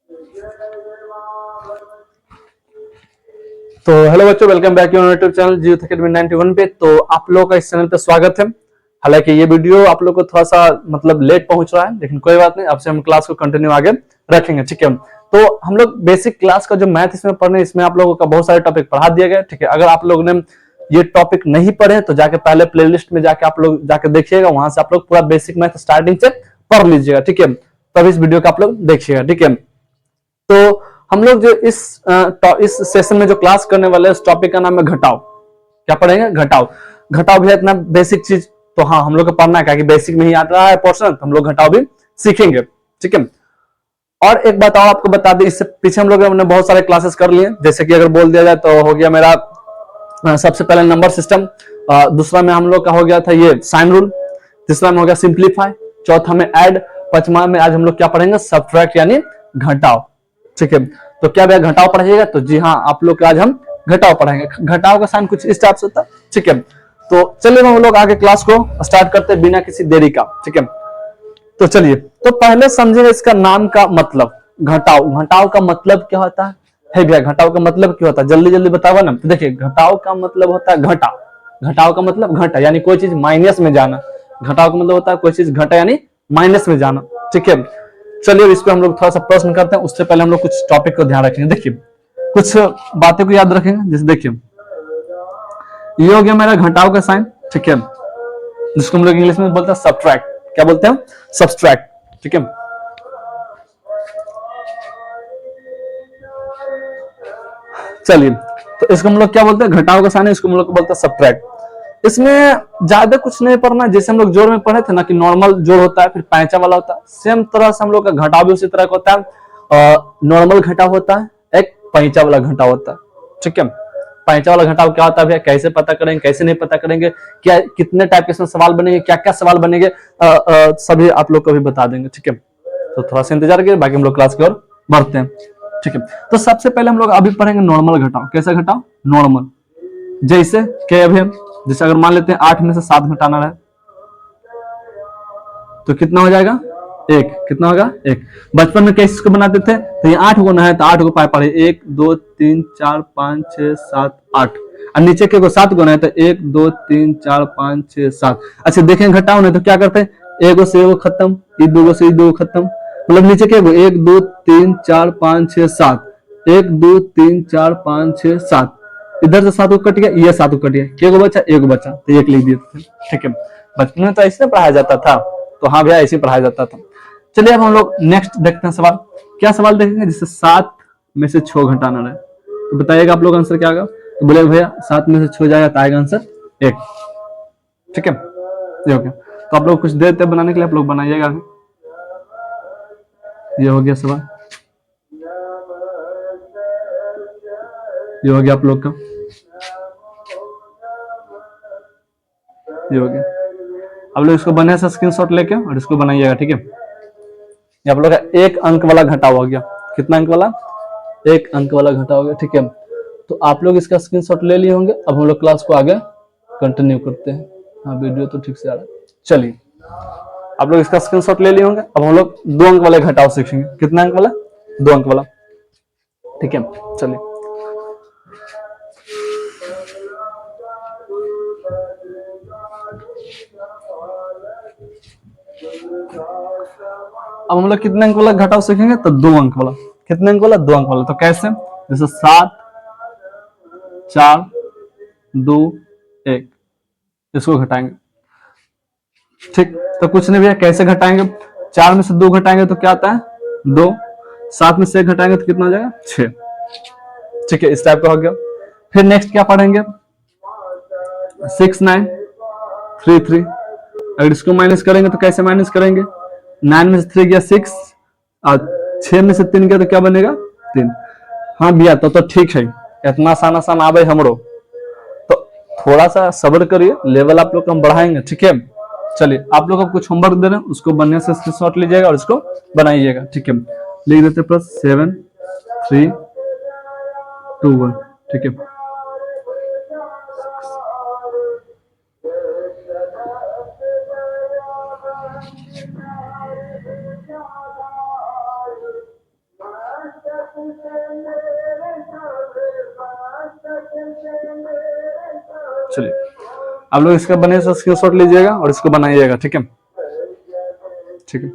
तो हेलो बच्चों, welcome back to YouTube channel zero academy 91 पे। तो आप लोगों का इस चैनल पे स्वागत है। हालांकि ये वीडियो आप लोग को थोड़ा सा मतलब लेट पहुंच रहा है, लेकिन कोई बात नहीं, अब से हम क्लास को कंटिन्यू आगे रखेंगे। ठीक है, तो हम लोग बेसिक क्लास का जो मैथ इसमें पढ़ने, इसमें आप लोगों का बहुत सारे टॉपिक पढ़ा दिया गया। ठीक है, अगर आप लोग ने ये टॉपिक नहीं पढ़े तो जाके पहले प्लेलिस्ट में जाके आप लोग जाके देखिएगा, वहां से आप लोग पूरा बेसिक मैथ स्टार्टिंग से पढ़ लीजिएगा। ठीक है, तब इस वीडियो को आप लोग देखिएगा। ठीक है, तो हम लोग जो इस सेशन में जो क्लास करने वाले हैं, उस टॉपिक का नाम है घटाव। क्या पढ़ेंगे? घटाव। घटाव भी है इतना बेसिक चीज, तो हाँ हम लोग को पढ़ना है, कि बेसिक में ही आ रहा है पोर्शन, तो हम लोग घटाव भी सीखेंगे। ठीक है, और एक बात और आपको बता दें, इससे पीछे हम लोग ने बहुत सारे क्लासेस कर लिए। जैसे कि अगर बोल दिया जाए तो हो गया मेरा सबसे पहले नंबर सिस्टम, दूसरा में हम लोग का हो गया था ये साइन रूल, तीसरा में हो गया सिंप्लीफाई, चौथा में ऐड, पांचवा में आज हम लोग क्या पढ़ेंगे? सब्ट्रैक्ट यानी घटाव। ठीक है, तो क्या भैया घटाव पढ़ाइएगा? तो जी हाँ, आप लोग आज हम घटाव पढ़ाएंगे। घटाव का साइन कुछ इस टाइप से होता है। ठीक है, तो चलिए हम लोग आगे क्लास को स्टार्ट करते हैं बिना किसी देरी का। ठीक है, तो चलिए, तो पहले समझेंगे इसका नाम का मतलब। घटाव, घटाव का मतलब क्या होता है भैया? घटाव का मतलब क्या होता है? जल्दी जल्दी बताओ ना। तो देखिए, घटाव का मतलब होता है घटा। घटाव का मतलब घटा यानी कोई चीज माइनस में जाना। घटाव का मतलब होता है कोई चीज घटा यानी माइनस में जाना। ठीक है, चलिए इस पे हम लोग थोड़ा सा प्रश्न करते हैं। उससे पहले हम लोग कुछ टॉपिक को ध्यान रखेंगे। देखिए, कुछ बातें को याद रखेंगे। जैसे देखिए, ये हो गया मेरा घटाव का साइन। ठीक है, जिसको हम लोग इंग्लिश में बोलते हैं सब्ट्रैक्ट। क्या बोलते हैं? सब्ट्रैक्ट। ठीक है, चलिए, तो इसको हम लोग क्या बोलते हैं? घटाव का साइन है, इसको हम लोग बोलते हैं सब्ट्रैक्ट। इसमें ज्यादा कुछ नहीं पढ़ना। जैसे हम लोग जोड़ में पढ़े थे ना, कि नॉर्मल जोड़ होता है, फिर पैंचा वाला होता है, सेम तरह से हम लोग का घटाव भी उसी तरह का होता है। नॉर्मल घटाव होता है, एक पैंचा वाला घटाव होता है। ठीक है, पैंचा वाला घटाव क्या होता है भैया? कैसे पता करेंगे, कैसे नहीं पता करेंगे, क्या कितने टाइप के इसमें सवाल बनेंगे, क्या क्या सवाल बनेंगे, सभी आप लोग को भी बता देंगे। ठीक है, तो थोड़ा सा इंतजार करिए, बाकी हम लोग क्लास की ओर बढ़ते हैं। ठीक है, तो सबसे पहले हम लोग अभी पढ़ेंगे नॉर्मल घटाव। कैसा घटाव? नॉर्मल। जैसे क्या अभी हम, जैसे अगर मान लेते हैं 8 में से 7 घटाना है, तो कितना हो जाएगा? एक। कितना होगा? एक। बचपन में कैसे इसको बनाते थे? तो ये 8 गुना है, तो 8 को पाए पढ़े, 1 2 3 4 5 6 7 8, और नीचे के को 7 गुना है, तो 1 2 3 4 5 6 7। अच्छा देखें घटाओ नहीं तो क्या करते हैं? एगो से एगो खत्म, ई दो से ई दो खत्म, मतलब नीचे के 1 2 3 4 5 6 7, 1 2 3 4 5 6 7, इधर से 7 को कट गया, ये 7 को कट गया, एगो बचा, एगो बचा, तो एक लिख दिए थे। ठीक है, बचपन में तो ऐसे पढ़ाया जाता था। तो हाँ भैया, ऐसे पढ़ाया जाता था। चलिए अब हम लोग नेक्स्ट देखते हैं सवाल। क्या सवाल देखेंगे? जिससे 7 में से 6 घटाना है, तो बताइएगा आप लोग आंसर क्या आएगा। तो बोले भैया 7 में से 6 जाएगा, तो आएगा आंसर 1। ठीक है, ये हो गया। तो आप लोग कुछ देते बनाने के लिए, आप लोग बनाइएगा। ये हो गया सवाल, ये हो गया आप लोग का, ये हो गया। आप लोग इसको बने से स्क्रीनशॉट लेके और इसको बनाइएगा। ठीक है, ये आप लोग का 1 अंक वाला घटाव हो गया। कितना अंक वाला? 1 अंक वाला घटाव हो गया। ठीक है, तो आप लोग इसका स्क्रीनशॉट ले लिए होंगे। अब हम लोग क्लास को आगे कंटिन्यू करते हैं। हाँ, वीडियो तो ठीक से आ रहा है। चलिए, आप लोग इसका स्क्रीनशॉट ले लिए होंगे। अब हम लोग 2 अंक वाले घटाव सीखेंगे। कितना अंक वाला? 2 अंक वाला। ठीक है, चलिए, अब हम लोग कितने अंक वाला घटाव सीखेंगे? तो 2 अंक वाला। कितने अंक वाला? 2 अंक वाला। तो कैसे? जैसे 7 4 2 1, इसको घटाएंगे। ठीक, तो कुछ नहीं भैया, कैसे घटाएंगे? 4 में से 2 घटाएंगे तो क्या आता है? 2। 7 में से 1 घटाएंगे तो कितना हो जाएगा? 6। ठीक है, इस टाइप का हो गया। फिर नेक्स्ट क्या पढ़ेंगे? 6 9 3 3। अगर इसको माइनस करेंगे तो कैसे माइनस करेंगे? 9 में से 3 गया 6, और 6 में से 3 गया तो क्या बनेगा? 3। हाँ भैया, तो ठीक है, इतना आसान आसान आवे हमरो, तो थोड़ा सा सब्र करिए, लेवल आप लोग को हम बढ़ाएंगे। ठीक है, चलिए, आप लोग को कुछ होमवर्क दे रहे हैं, उसको बनने से स्क्रीनशॉट लीजिएगा और इसको बनाइएगा। ठीक है, लिख देते प्लस 7 3 2 1। ठीक है, आप लोग इसका बने से स्क्रीनशॉट लीजिएगा और इसको बनाइएगा, ठीक है। ठीक है,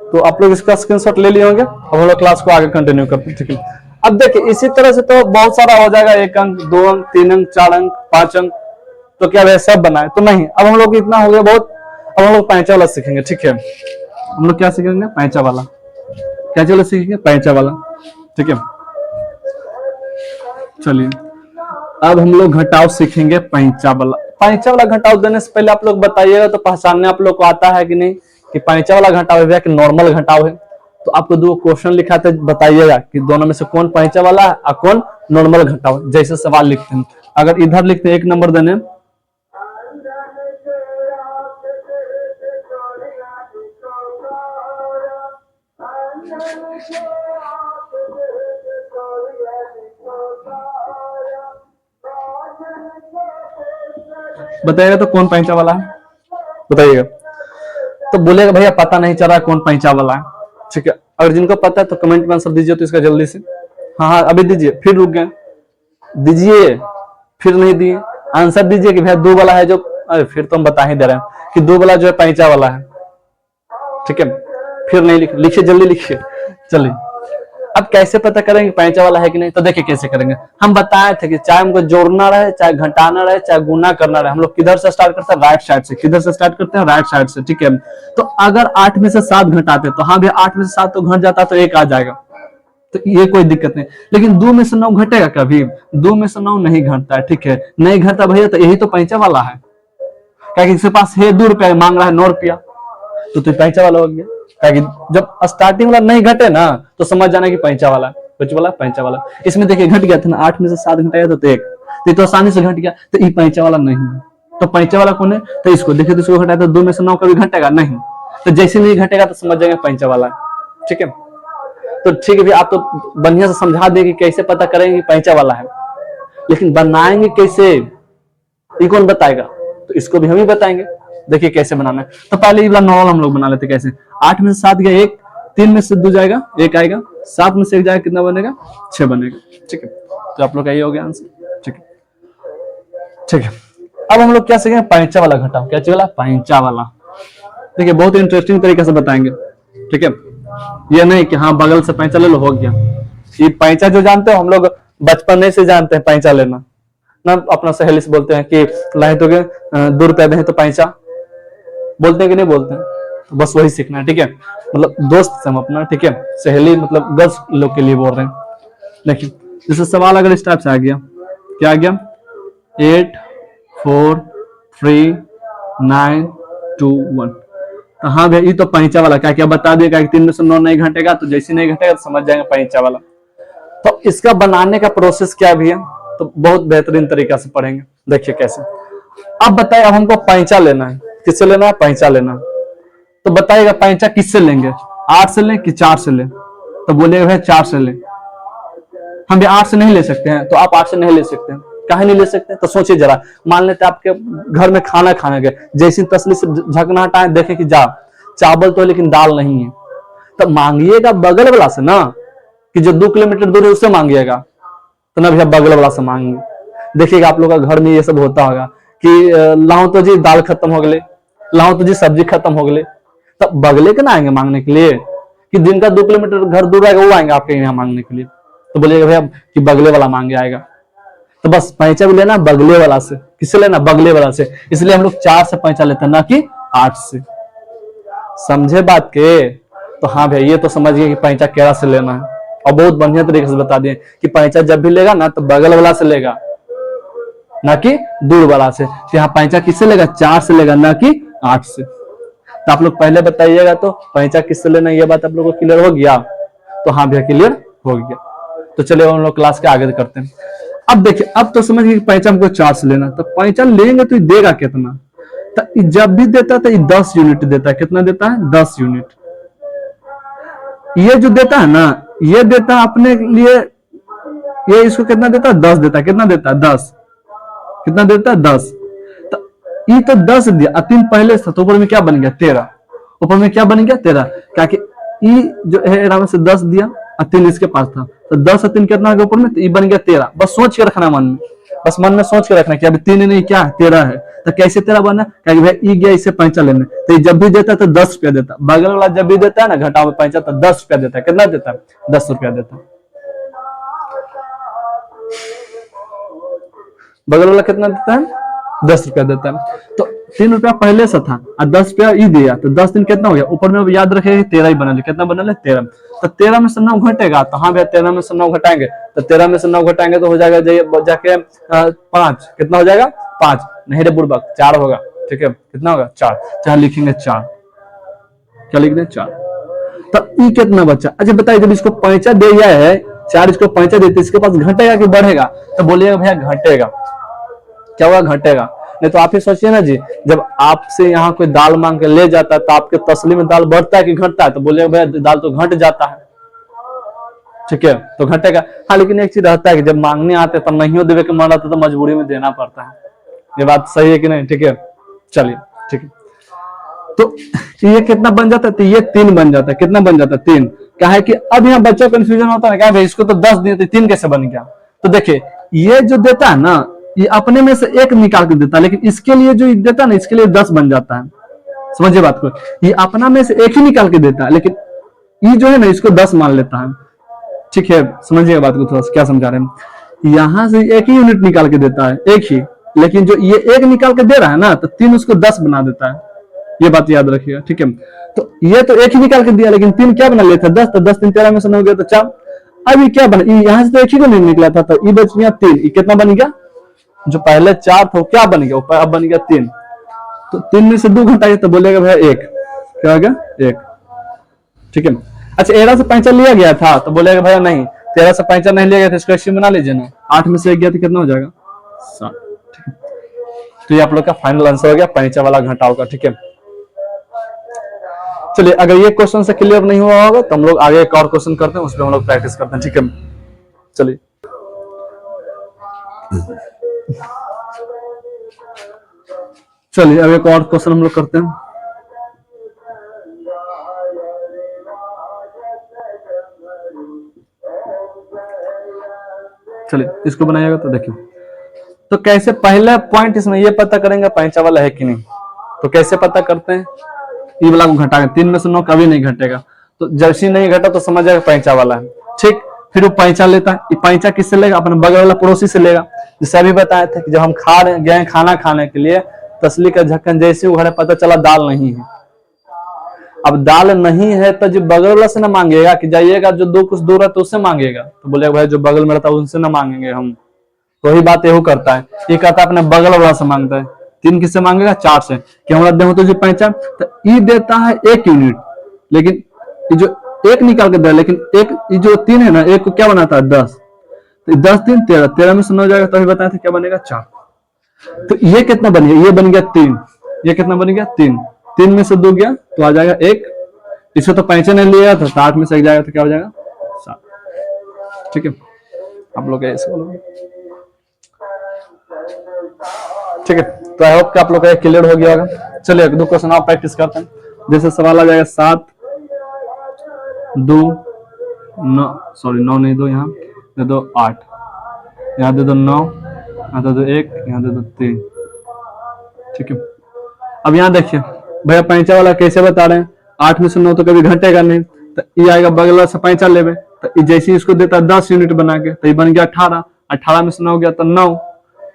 तो आप लोग इसका स्क्रीनशॉट ले लिए होंगे। अब हम लोग क्लास को आगे कंटिन्यू करते हैं, ठीक है। अब देखिए इसी तरह से तो बहुत सारा हो जाएगा, 1 अंक 2 अंक 3 अंक 4 अंक 5 अंक, तो क्या वह सब बनाए तो नहीं। अब हम लोग इतना हो गया बहुत, अब हम लोग पैंचा वाला सीखेंगे, ठीक है। हम लोग क्या सीखेंगे, पैंचा वाला। क्या चलो सीखेंगे, पैंचा वाला, ठीक है। चलिए अब हम लोग घटाव सीखेंगे पैंचा वाला। पैंचा वाला घटाव देने से पहले आप लोग बताइएगा तो पहचानने आप लोग को आता है कि नहीं कि पैंचा वाला घटाव है कि नॉर्मल घटाव है। तो आपको 2 क्वेश्चन लिखा था, बताइएगा कि दोनों में से कौन पैंचा वाला है और कौन नॉर्मल घटाव। जैसे सवाल लिखते हैं, अगर इधर लिखते हैं 1 नंबर देने, बताइएगा तो कौन पैंचा वाला है, बताइएगा। तो बोलेगा भैया पता नहीं चल रहा कौन पैंचा वाला है, ठीक है। अगर जिनको पता है तो कमेंट में आंसर दीजिए, तो इसका जल्दी से। हाँ हाँ अभी दीजिए, फिर रुक गए, दीजिए, फिर नहीं दिए। आंसर दीजिए कि भैया 2 वाला है जो, अरे फिर तो हम बता ही दे रहे हैं कि 2 वाला जो है पैंचा वाला है, ठीक है। फिर नहीं लिखिए, जल्दी लिखिए। चलिए अब कैसे पता करेंगे पैंचा वाला है कि नहीं, तो देखिए कैसे करेंगे। हम बताए थे कि चाहे हमको जोड़ना रहे, चाहे घटाना रहे, चाहे गुना करना रहे, हम लोग किधर से स्टार्ट करते हैं, राइट साइड से। किधर से स्टार्ट करते हैं, राइट साइड से, ठीक है। तो अगर 8 में से 7 घटाते तो हाँ भैया 8 में से 7 तो घट जाता तो 1 आ जाएगा, तो ये कोई दिक्कत नहीं। लेकिन 2 में से 9 घटेगा कभी, 2 में से 9 नहीं घटता है, ठीक है। नहीं घटता भैया तो यही तो पैंचा वाला है, क्या इसके पास है 2 रुपया मांग रहा है 9 रुपया, तो पैंचा वाला हो गया। जब स्टार्टिंग वाला नहीं घटे ना तो समझ जाना कि पैंचा वाला, कुछ वाला पैंचा वाला। इसमें देखिए घट गया था ना, 8 में से 7 घटाया तो 1, तो आसानी से घट गया, तो ये पैंचा वाला नहीं है। तो पैंचा वाला कौन है, तो इसको देखिए, तो इसको घटाया तो 2 में से 9 कभी घटेगा नहीं, तो जैसे नहीं घटेगा तो समझ जाएंगे पैंचा वाला है, ठीक है। तो ठीक है भैया, आप तो बढ़िया से समझा देंगे कैसे पता करेंगे पैंचा वाला है, लेकिन बनाएंगे कैसे ये कौन बताएगा, तो इसको भी हम ही बताएंगे। देखिए कैसे बनाना है। तो पहले ये वाला नॉर्मल हम लोग बना लेते कैसे। 8 में से 7 गया 1, 3 में से 2 जाएगा 1 आएगा, 7 में से 1 जाएगा कितना बनेगा 6 बनेगा, ठीक है। तो आप लोग का ये हो गया आंसर, ठीक है। ठीक है, अब हम लोग क्या सीखेंगे, पैंचा वाला घटाव। क्या चला, पैंचा वाला। देखिए बहुत इंटरेस्टिंग तरीके से बताएंगे, ठीक है। ये नहीं कि हाँ बगल से पैंचा ले लो हो गया। ये पैंचा जो जानते हो हम लोग बचपन से जानते हैं पैंचा लेना ना, अपना सहेली से बोलते हैं कि लाए तो 2 रुपए दे तो पैंचा, बोलते हैं कि नहीं बोलते हैं, तो बस वही सीखना है, ठीक है। मतलब दोस्त से हम अपना, ठीक है, सहेली मतलब गर्ल्स लोग के लिए बोल रहे हैं। देखिए जैसे सवाल अगर इस टाइप से आ गया, क्या आ गया, 8 4 3 9 2 1, तो हाँ भैया ये तो पैंचा वाला। क्या क्या बता दिया, 3 में से 9 नहीं घटेगा, तो जैसे नहीं घटेगा तो समझ जाएंगे पैंचा वाला। तो इसका बनाने का प्रोसेस क्या भी है, तो बहुत बेहतरीन तरीका से पढ़ेंगे। देखिए कैसे। अब बताइए, अब हमको पैंचा लेना है, किससे लेना है, पैंचा लेना है। तो बताइएगा पैंचा किससे लेंगे, 8 से लें कि 4 से लें, तो बोलेगा भाई 4 से लें। हम भी 8 से नहीं ले सकते हैं, तो आप 8 से नहीं ले सकते हैं, काहे नहीं ले सकते, तो सोचिए जरा। मान लेते आपके घर में खाना खाने गए, जैसी तसली से झकना हटाए देखे कि जा चावल तो है लेकिन दाल नहीं है, तो मांगिएगा बगल वाला से ना, कि जो 2 किलोमीटर दूर है उससे मांगिएगा, तो ना भैया बगल वाला से मांगेंगे। देखिएगा आप लोग का घर में ये सब होता होगा कि लाओ तो जी दाल खत्म हो गए, लाओ तो जी सब्जी खत्म हो गए, तो बगले के ना आएंगे मांगने के लिए, कि जिनका 2 किलोमीटर घर दूर आएगा वो आएंगे आपके यहाँ मांगने के लिए, तो बोलिएगा भैया कि बगले वाला मांगे आएगा। तो बस पैंचा भी लेना बगले वाला से, किससे लेना, बगले वाला से। इसलिए हम लोग 4 से पैंचा लेते हैं, ना कि 8 से। समझे बात के, तो हाँ भैया ये तो समझ गए कि पैंचा केरा से लेना है, और बहुत बढ़िया तरीके से बता दिए कि पैंचा जब भी लेगा ना तो बगल वाला से लेगा, ना कि दूर वाला से। तो यहाँ पैंचा किससे लेगा, 4 से लेगा, ना कि 8 से। तो आप लोग पहले बताइएगा तो पैंचा किससे लेना, ये बात आप लोगों को क्लियर हो गया, तो हाँ भैया क्लियर हो गया। तो चलिए हम लोग क्लास के आगे करते हैं। अब देखिए, अब तो समझ गए पैंचा हमको 4 से लेना, तो पैंचा लेंगे तो देगा कितना, तो जब भी देता है तो 10 यूनिट देता है। कितना देता है, 10 यूनिट। ये जो देता है ना, ये देता है अपने लिए, ये इसको कितना देता है, 10 देता है। कितना देता है, 10। कितना देता है, 10। तो ये तो 10 दिया, 3 पहले से, तो ऊपर में क्या बन गया, 13। ऊपर में क्या बन गया, 13, क्या कि ई जो है आराम से 10 दिया, और 3 इसके पास था, तो 10 और 3 कितना हो गया ऊपर में, तो ये बन गया 13। बस सोच के रखना मन में, बस मन में सोच के रखना कि अभी 3 नहीं क्या 13 है। तो कैसे 13 बना, क्योंकि भाई ई गया इससे पैंचा लेने, तो जब भी देता है तो 10 रुपया देता, बगल वाला जब भी देता है ना घटाओ में पैंचा तो 10 रुपया देता है। कितना देता है, 10 रुपया देता है। बगल वाला कितना देता है, 10 रुपया देता है। तो 3 रुपया पहले से था और 10 रुपया ई दिया, तो 10 दिन कितना हो गया, ऊपर में याद रखेगा 13 ही बना, कितना बना ले 13। तो 13 में से 9 घटेगा, तो हाँ भैया 13 में से 9 घटाएंगे, तो 13 में से 9 घटाएंगे तो हो जाएगा जाके 5, कितना हो जाएगा 5, नहीं रे बुड़बक 4 होगा, ठीक है कितना होगा 4, चाहे लिखेंगे 4, क्या लिख दें 4। तो ई कितना बचा, अच्छा बताइए जब इसको पैंचा दिया है 4, इसको पैंचा देते इसके पास घटेगा कि बढ़ेगा, तो बोलिएगा भैया घटेगा। क्या होगा, घटेगा। नहीं तो आप ही सोचिए ना जी, जब आपसे यहाँ कोई दाल मांग के ले जाता है तो आपके तसली में दाल बढ़ता है कि घटता है, तो बोलिएगा भैया दाल तो घट जाता है, ठीक है तो घटेगा। हाँ लेकिन एक चीज रहता है कि जब मांगने आते तब नहीं देवे के मन आता तो मजबूरी में देना पड़ता है, ये बात सही है कि नहीं, ठीक है चलिए ठीक है। तो ये कितना बन जाता है, तो ये 3 बन जाता है, कितना बन जाता है 3। क्या है कि अब यहाँ बच्चों को कंफ्यूजन होता है, क्या भाई इसको तो 10 दिए थे 3 कैसे बन गया। तो देखिए ये जो देता है ना ये अपने में से 1 निकाल के देता है, लेकिन इसके लिए जो देता है ना इसके लिए 10 बन जाता है, समझिए बात को। ये अपना में से 1 ही निकाल के देता है, लेकिन ये जो है ना इसको 10 मान लेता है, ठीक है समझिएगा बात को थोड़ा सा क्या समझा रहे हैं। यहां से 1 ही यूनिट निकाल के देता है, 1 ही, लेकिन जो ये 1 निकाल के दे रहा है ना तो 3 उसको 10 बना देता है, ये बात याद रखिएगा, ठीक है। तो ये तो 1 ही निकाल के दिया, लेकिन 3 क्या बना लेता है 10, तो 10 3 13 में से 9 हो गया तो 4। अब ये क्या बना, यहाँ से तो 1 ही को नहीं निकला था, तो ये बच गया 3, ये कितना बन गया, जो पहले 4 था क्या बन गया, ऊपर अब बन गया 3। तो 3 में से 2 घटाइए तो बोलेगा भैया 1, क्या हो गया 1, ठीक है। अच्छा 13 से 5 लिया गया था, तो बोलेगा भैया नहीं 13 से 5 नहीं लिया गया था, इसको एक्सट्रीम बना लीजिए ना, 8 में से 1 गया तो कितना हो जाएगा 7, ठीक है। तो ये आप लोग का फाइनल आंसर हो गया 5 वाला घटाव का, ठीक है। चलिए अगर ये क्वेश्चन से क्लियर नहीं हुआ होगा तो हम लोग आगे एक और क्वेश्चन करते हैं, उस पर हम लोग प्रैक्टिस करते हैं, ठीक है। चलिए चलिए अब एक और क्वेश्चन हम लोग करते हैं। चलिए इसको बनाइएगा तो देखिए, तो कैसे पहला पॉइंट इसमें ये पता करेंगे पैंचा वाला है कि नहीं, तो कैसे पता करते हैं, ई वाला को घटाएंगे, 3 में से 9 कभी नहीं घटेगा, तो जैसे नहीं घटा तो समझ जाएगा पैंचा वाला है, ठीक। फिर वो पैंचा लेता है, पैंचा किससे लेगा, अपने बगल वाला पड़ोसी से लेगा। जैसे अभी बताया था कि जब हम खा रहे गए खाना खाने के लिए, तसली का ढक्कन जैसे उघाड़े पता चला दाल नहीं है। अब दाल नहीं है तो जो बगल वाला से ना मांगेगा कि जाइएगा जो दो कुछ दूर है तो उससे मांगेगा, तो बोलेगा भाई जो बगल में रहता है उनसे ना मांगेंगे हम, तो वही बात यही करता है, ये कहता है अपने बगल वाला से मांगता है। 3 किससे मांगेगा 4 से, कि हमारा देहो तो जो पैंचा, तो ई देता है 1 यूनिट, लेकिन ये जो 1 निकाल के दे, लेकिन एक ये जो 3 है ना 1 को क्या बनाता है 10, तो 10 3 13, 13 में से 9 जाएगा, तभी बताया था क्या बनेगा 4। तो ये कितना बन गया, ये बन गया 3, ये कितना बन गया 3, 3 में से 2 गया तो आ जाएगा 1, इसको तो पैंचा नहीं लिया था, 8 में से 1 जाएगा तो क्या हो जाएगा 7, ठीक है। आप लोग इसको ठीक है, तो आई होप कि आप लोग का क्लियर हो गया होगा। चलिए 2 क्वेश्चन और प्रैक्टिस करते हैं। जैसे सवाल आ जाएगा 7 2 9, सॉरी 9 नहीं दो, यहाँ दे दो 8, यहाँ दे दो 9, यहाँ दे दो 1, यहाँ दे दो 3, ठीक है। अब यहाँ देखिए भैया पैंचा वाला कैसे बता रहे हैं, 8 में से 9 तो कभी घटेगा नहीं, तो ये आएगा बगल वाला से पैंचा लेवे, तो जैसे इसको देता 10 यूनिट बना के, तो ये बन गया 18, 18 में से 9 गया तो 9,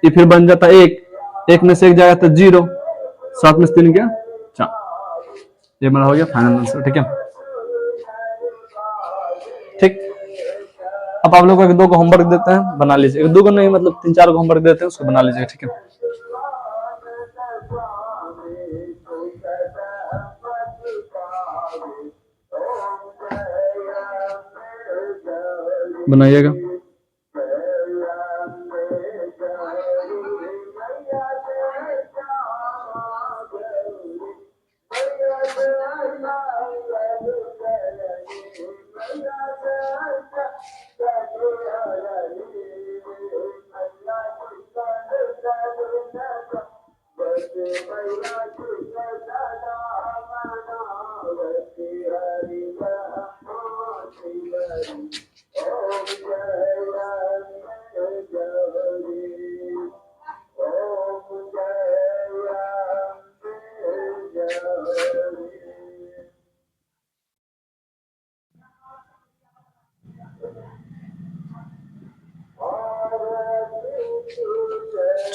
ये फिर बन जाता 1, 1 में से 1 जाएगा तो 0, 7 में से 3 गया 4, ये मेरा हो गया फाइनल आंसर, ठीक है। ठीक, अब आप लोगों को 1 2 को होमवर्क देते हैं, बना लीजिए, 1 2 को नहीं मतलब 3 4 को होमवर्क देते हैं, उसको बना लीजिए, ठीक है। बनाइएगा।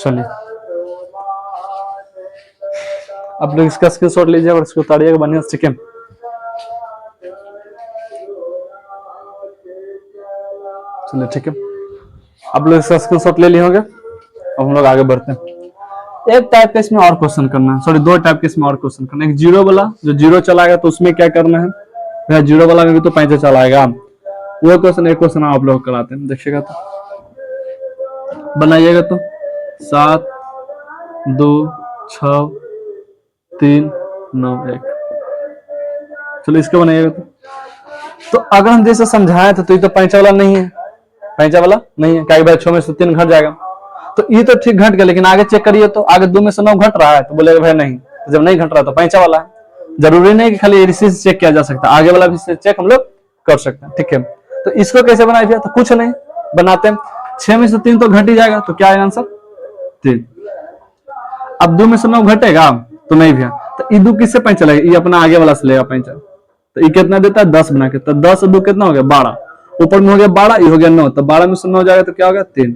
चलिए आप लोग इसका स्क्रीनशॉट लीजिए और इसको उतारिएगा बढ़िया से, ठीक है। चलिए ठीक है, आप लोग इसका स्क्रीनशॉट ले लिए होंगे। अब हम लोग आगे बढ़ते हैं। एक टाइप का इसमें और क्वेश्चन करना है, सॉरी दो टाइप के इसमें और क्वेश्चन करना है। एक जीरो वाला, जो जीरो चलाएगा तो उसमें क्या करना है, भैया जीरो वाला में भी तो 5 चलाएगा, वो क्वेश्चन एक क्वेश्चन आप लोग कराते हैं, देखिएगा तो बनाइएगा तो 7 2 6 3 9 1। चलो इसको बनाइएगा तो अगर हम जैसे समझाए थे तो ये तो 5 वाला नहीं है, 5 वाला नहीं है, क्या 6 में से 3 घट जाएगा, तो ये तो ठीक घट गया, लेकिन आगे चेक करिए तो आगे 2 में से 9 घट रहा है, तो बोलेगा भाई नहीं, तो जब नहीं घट रहा तो 5 वाला है। जरूरी नहीं कि खाली इसी से चेक किया जा सकता, आगे वाला भी से चेक हम लोग कर सकते हैं, ठीक है। तो इसको कैसे बनाया भैया, तो कुछ नहीं बनाते हैं, 6 में से 3 तो घट ही जाएगा, तो क्या है आंसर 3। अब 2 में से 9 घटेगा तो नहीं भैया, तो ये 2 किससे 5 चलेगा, ये अपना आगे वाला से लेगा 5, तो ये कितना देता है 10 बना के, तो 10 और 2 कितना हो गया 12, ऊपर में हो गया 12, ये हो गया 9, तो 12 में से 9 जाएगा तो क्या हो गया 3,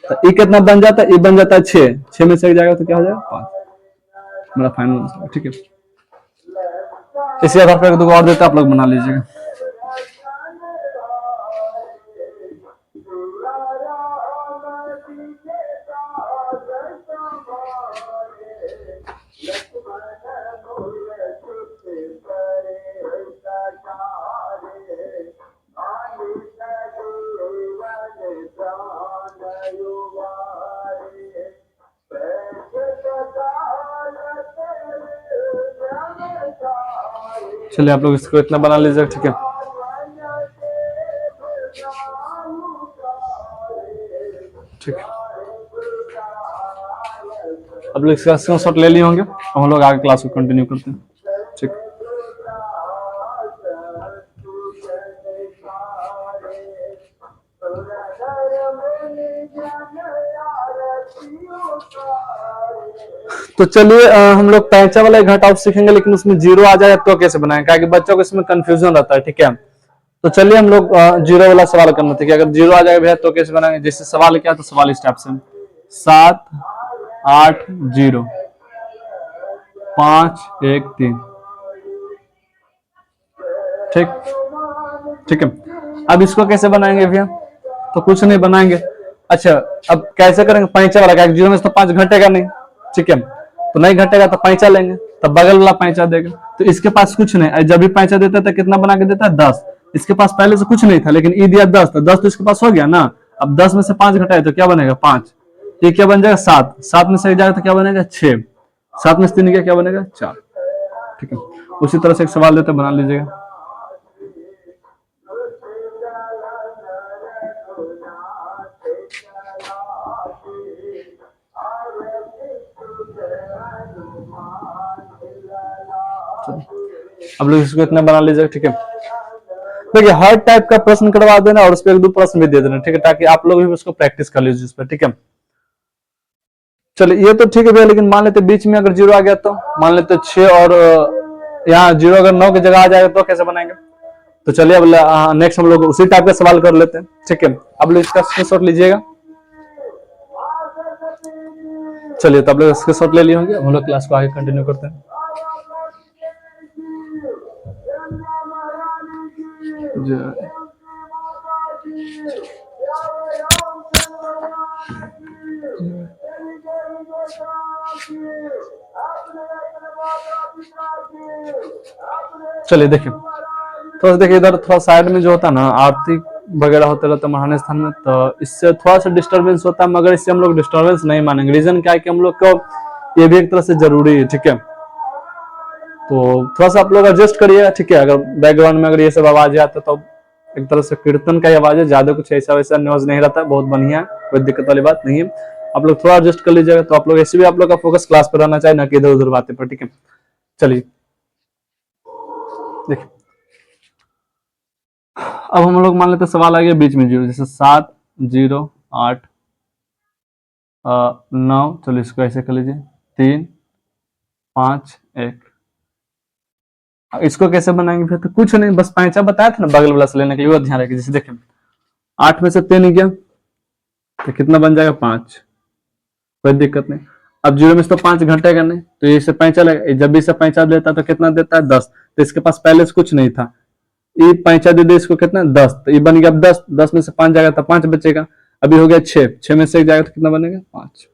तो ये कितना बन जाता है, ये बन जाता है 6 में से जाएगा तो क्या हो जाएगा 5, मेरा फाइनल आंसर, ठीक है। इसी आधार पर एक दो और देता है, आप लोग बना लीजिएगा। चलिए आप लोग इसको इतना बना लीजिएगा, ठीक है। ठीक है, आप लोग इसका स्क्रीनशॉट ले लिए होंगे, हम लोग आगे क्लास को कंटिन्यू करते हैं, ठीक। तो चलिए हम लोग पैंचा वाला घट आउट सीखेंगे, लेकिन उसमें जीरो आ जाए तो कैसे बनाएं, क्या कि बच्चों को इसमें कंफ्यूजन रहता है, ठीक है। तो चलिए हम लोग जीरो वाला सवाल करना था कि अगर जीरो आ जाए भैया तो कैसे बनाएंगे। जैसे सवाल क्या, तो सवाल इस टाइप से 7 8 0 5 1 3, ठीक ठीक है। अब इसको कैसे बनाएंगे भैया, तो कुछ नहीं बनाएंगे। अच्छा अब कैसे करेंगे, पैंचा वाला, जीरो में तो 5 घटेगा नहीं, ठीक है, तो नहीं घटेगा तो पैंचा लेंगे, तब बगल वाला पैंचा देगा। तो इसके पास कुछ नहीं, जब भी पैंचा देता था कितना बना के देता है 10, इसके पास पहले से कुछ नहीं था, लेकिन ई दिया 10, तो 10 तो इसके पास हो गया ना। अब 10 में से 5 घटाए तो क्या बनेगा 5, ये क्या बन जाएगा 7, 7 में से जाएगा तो क्या बनेगा 6, 7 में से 3 क्या बनेगा 4, ठीक है। उसी तरह से एक सवाल देते बना लीजिएगा। अब लोग इसको इतना बना लीजिएगा, ठीक है। देखिए हर टाइप का प्रश्न करवा देना और उस पर 1-2 प्रश्न भी दे देना, ठीक है, ताकि आप लोग भी उसको प्रैक्टिस कर लीजिए उस पर, ठीक है। चलिए ये तो ठीक है भैया, लेकिन मान लेते बीच में अगर जीरो आ गया तो मान लेते 6 और यहाँ जीरो अगर 9 की जगह आ जाएगा तो कैसे बनाएंगे। तो चलिए अब नेक्स्ट हम लोग उसी टाइप का सवाल कर लेते हैं, ठीक है। अब लोग इसका स्क्रीनशॉट लीजिएगा। चलिए तो आप लोग स्क्रीनशॉट ले लिए होंगे, हम लोग क्लास को आगे कंटिन्यू करते हैं। चलिए देखिए, थोड़ा सा देखिए इधर थोड़ा साइड में जो होता है ना आरती वगैरह होते रहते महान स्थान में, तो इससे थोड़ा सा डिस्टरबेंस होता है, मगर इससे हम लोग डिस्टरबेंस नहीं मानेंगे। रीजन क्या है कि हम लोग को ये भी एक तरह से जरूरी है, ठीक है। तो थोड़ा सा आप लोग एडजस्ट करिए, ठीक है। अगर बैकग्राउंड में अगर ये सब आवाज आते तो एक तरह से कीर्तन का आवाज है, ज्यादा कुछ ऐसा वैसा न्यूज नहीं रहता है, बहुत बढ़िया है, कोई दिक्कत वाली बात नहीं है। आप लोग थोड़ा एडजस्ट कर लीजिएगा, तो आप लोग ऐसे भी आप लोग का फोकस क्लास पर रहना चाहिए, ना कि इधर उधर बातें पर, ठीक है। चलिए देखिए अब हम लोग मान लेते सवाल आ गया बीच में जीरो, जैसे 7 0 8 9, चलो इसको ऐसे कर लीजिए 3 5 1। इसको कैसे बनाएंगे फिर, तो कुछ नहीं, बस पैंचा बताया था ना बगल वाला से लेने के लिए, ध्यान रखिए। जैसे देखें 8 में से 3 गया तो कितना बन जाएगा 5, कोई दिक्कत नहीं। अब 0 में से तो 5 घटेगा नहीं, तो ये इससे 5 चलेगा, जब भी इसे 5 देता है तो कितना देता है 10, तो इसके पास पहले से कुछ नहीं था, ये 5 दे दे इसको कितना 10, तो ये बन गया 10, 10 में से 5 जाएगा तो 5 बचेगा। अभी हो गया 6, 6 में से 1 जाएगा तो कितना बनेगा 5,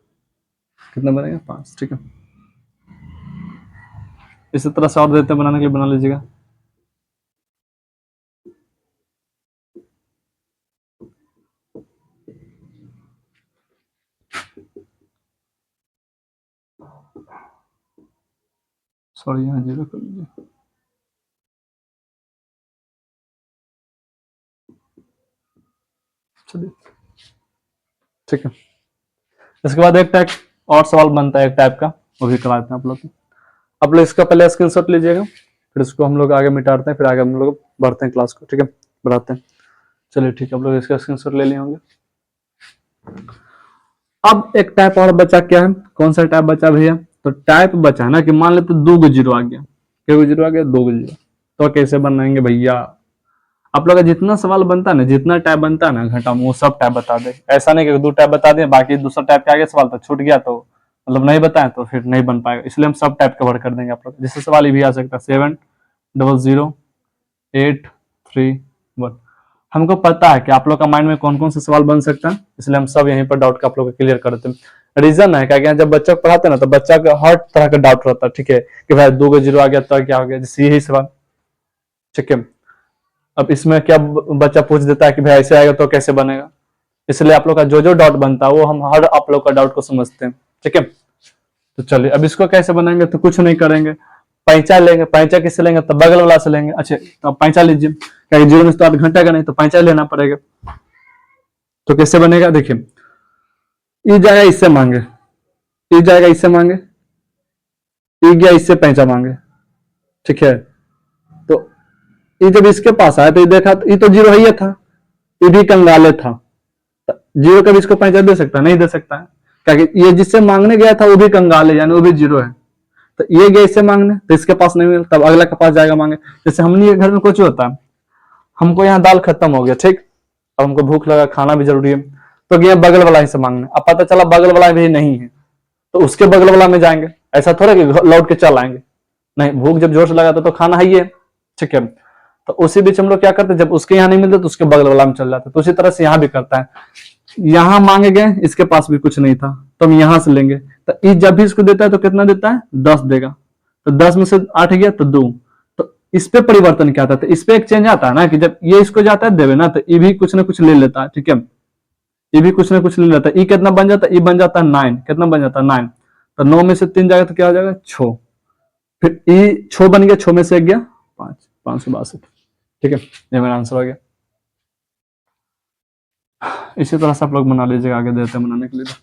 कितना बनेगा 5, ठीक है। इसी तरह से और देते बनाने के लिए बना लीजिएगा। सॉरी यहाँ 0 कर लीजिए, चलिए ठीक है। इसके बाद एक टाइप और सवाल बनता है एक टाइप का, वो भी कराते हैं आप लोग को। आप लोग इसका पहले स्क्रीनशॉट लीजिएगा, फिर इसको हम लोग आगे मिटाते हैं, फिर आगे हम लोग बढ़ते हैं क्लास को, ठीक है, बढ़ाते हैं। चलिए ठीक है, आप लोग इसका स्क्रीनशॉट ले लिए होंगे। अब एक टाइप और बचा, क्या है, कौन सा टाइप बचा भैया, तो टाइप बचा है ना कि मान लेते 2 गो 0 आ गया, क्या 0 आ गया, 2 गो 0, तो कैसे बनाएंगे भैया। आप लोग का जितना सवाल बनता है ना, जितना टाइप बनता है ना घटा में, वो सब टाइप बता दे। ऐसा नहीं कि 2 टाइप बता दें, बाकी दूसरा टाइप के आगे सवाल तो छूट गया, तो मतलब नहीं बताए तो फिर नहीं बन पाएगा, इसलिए हम सब टाइप कवर कर देंगे आप लोग। जैसे सवाल ये भी आ सकता है 700 831, हमको पता है कि आप लोग का माइंड में कौन कौन से सवाल बन सकता है, इसलिए हम सब यहीं पर डाउट का आप लोग को क्लियर करते हैं। रीजन है क्या, जब बच्चा को पढ़ाते हैं ना, तो बच्चा का हर तरह का डाउट रहता है, ठीक है, कि भाई 2 गो 0 आ गया तो क्या हो गया, जैसे यही सवाल, ठीक है। अब इसमें क्या बच्चा पूछ देता है कि भाई ऐसे आएगा तो कैसे बनेगा, इसलिए आप लोग का जो जो डाउट बनता है वो हम हर आप लोग का डाउट को समझते हैं, ठीक है। तो चलिए अब इसको कैसे बनाएंगे, तो कुछ नहीं करेंगे, पैंचा लेंगे, पैंचा किससे लेंगे, तो बगल वाला से लेंगे। अच्छा तो आप पैंचा लीजिए, क्या 0 में से तो 8 घंटे का नहीं, तो पैंचा लेना पड़ेगा। तो कैसे बनेगा, देखिए, ई जाएगा इससे मांगे, ई जाएगा इससे मांगे, ई गया इससे पैंचा मांगे, ठीक है। तो ये जब इसके पास आया तो ये देखा, तो ये तो 0 ही था, ये भी कंगाले था, 0 कभी इसको पैंचा दे सकता है, नहीं दे सकता है, क्या ये जिससे मांगने गया था वो भी कंगाल है, यानी वो भी 0 है, तो ये गया इससे मांगने, तो इसके पास नहीं मिला, तब अगला के पास जाएगा मांगे। जैसे हमने घर में कुछ होता है, हमको यहाँ दाल खत्म हो गया, ठीक, अब हमको भूख लगा, खाना भी जरूरी है, तो गया बगल वाला ही से मांगने, अब पता चला बगल वाला भी नहीं है, तो उसके बगल वाला में जाएंगे, ऐसा थोड़ा कि लौट के चल आएंगे, नहीं, भूख जब जोर से लगा तो खाना है ही है, ठीक है। तो उसी बीच हम लोग क्या करते हैं, जब उसके यहाँ नहीं मिलता तो उसके बगल वाला में चल जाते, तो उसी तरह से यहाँ भी करता है, यहाँ मांगे गए, इसके पास भी कुछ नहीं था, तो हम यहां से लेंगे, तो ये जब भी इसको देता है तो कितना देता है 10 देगा, तो 10 में से 8 गया तो 2, तो इस पे परिवर्तन क्या आता है, तो इस पे एक चेंज आता है ना, कि जब ये इसको जाता है देवे ना, तो ये भी कुछ ना कुछ ले लेता है, ठीक है, ये भी कुछ ना कुछ ले लेता है, ये कितना बन जाता है, ये बन जाता है 9, कितना बन जाता है 9, तो 9 में से 3 जाएगा तो क्या हो जाएगा 6, फिर ये 6 बन गया, 6 में से 1 गया 5, 562, ठीक है, ये मेरा आंसर हो गया। इसी तरह से आप लोग बना लीजिएगा, आगे देते हैं बनाने के लिए।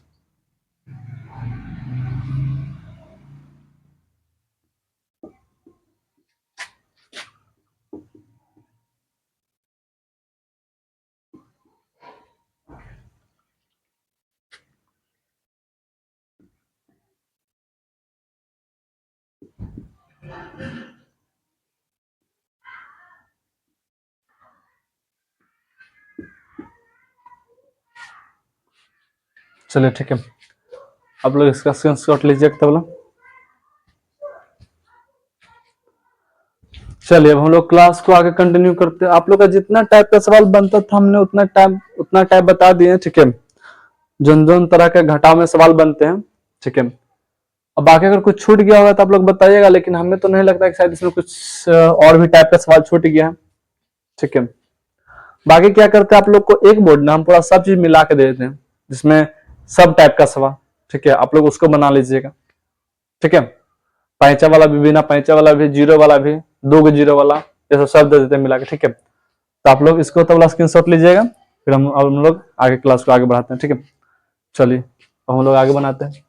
चलिए ठीक है, आप लोग इसका स्क्रीनशॉट लीजिए तबला। चलिए अब हम लोग क्लास को आगे कंटिन्यू करते हैं। आप लोग का जितना टाइप का सवाल बनता था हमने उतना टाइप बता दिए, ठीक है, जन जन तरह के घटाव में सवाल बनते हैं, ठीक है। अब बाकी अगर कुछ छूट गया होगा तो आप लोग बताइएगा, लेकिन हमें तो नहीं लगता कि शायद इसमें कुछ और भी टाइप का सवाल छूट गया है, ठीक है। बाकी क्या करते हैं, आप लोग को एक बोर्ड ना हम पूरा सब चीज मिला के दे देते हैं, जिसमें सब टाइप का सवाल, ठीक है, आप लोग उसको बना लीजिएगा, ठीक है। पैंचा वाला भी, बिना पैंचा वाला भी, 0 वाला भी, 2 गो 0 वाला, ये सब दे देते हैं मिला के, ठीक है। तो आप लोग इसको तो स्क्रीनशॉट लीजिएगा, फिर हम लोग आगे क्लास को आगे बढ़ाते हैं, ठीक है। चलिए हम लोग आगे बनाते हैं।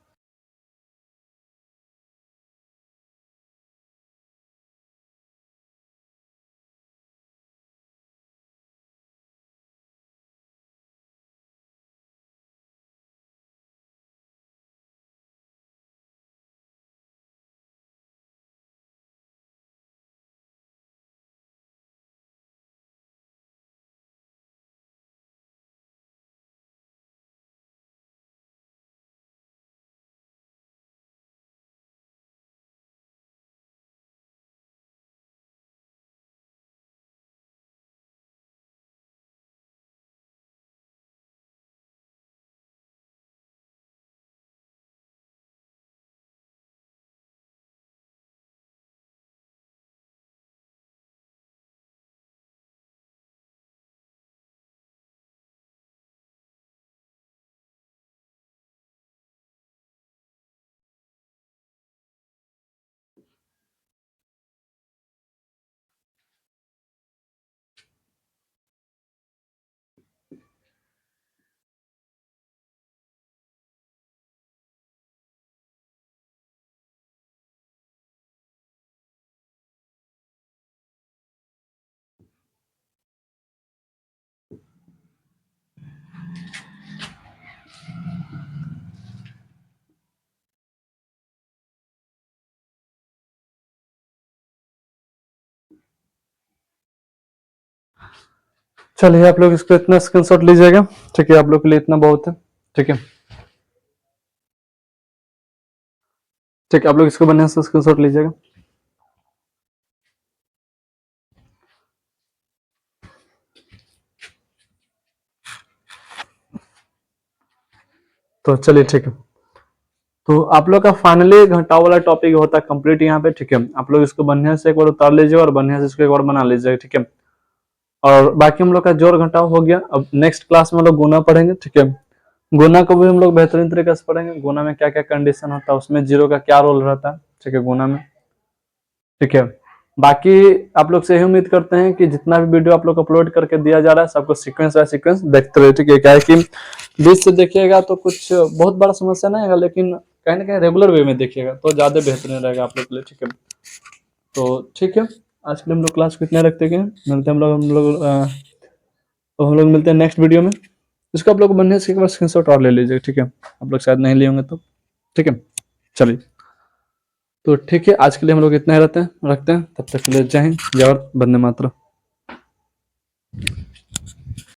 चलिए आप लोग इसको इतना स्क्रीनशॉट लीजिएगा, ठीक है, आप लोग के लिए इतना बहुत है, ठीक है। ठीक है, आप लोग इसको बढ़िया से स्क्रीनशॉट लीजिएगा। तो चलिए ठीक है, तो आप लोग का फाइनली घटाव वाला टॉपिक होता है कंप्लीट यहाँ पे, ठीक है। आप लोग इसको बढ़िया से एक बार उतार लीजिए और बढ़िया से इसको एक बार बना लीजिएगा, ठीक है। और बाकी हम लोग का जोड़ घटाव हो गया। अब नेक्स्ट क्लास में हम लोग गुना पढ़ेंगे, ठीक है। गुना को भी हम लोग बेहतरीन तरीके से पढ़ेंगे। गुना में क्या क्या कंडीशन होता है, उसमें जीरो का क्या रोल रहता है, ठीक है, गुना में, ठीक है। बाकी आप लोग से यही उम्मीद करते हैं कि जितना भी वीडियो आप लोग अपलोड करके दिया जा रहा है सबको सीक्वेंस बाय सीक्वेंस देखते रहे, ठीक है। क्या है कि बीच से देखिएगा तो कुछ बहुत बड़ा समस्या नहीं आएगा, लेकिन कहीं ना कहीं रेगुलर वे में देखिएगा तो ज्यादा बेहतरीन रहेगा आप लोग के लिए, ठीक है। तो ठीक है, आज के लिए हम लोग क्लास को इतना रखते हैं, मिलते हैं हम लोग मिलते हैं नेक्स्ट वीडियो में। इसको आप लोग बनने से एक बार स्क्रीनशॉट और ले लीजिएगा, ठीक है। आप लोग शायद नहीं लिए होंगे तो, ठीक है। चलिए, तो ठीक है, आज के लिए हम लोग इतना ही रखते हैं। तब तक के लिए जय हिंद, जय भारत, वंदे मातरम।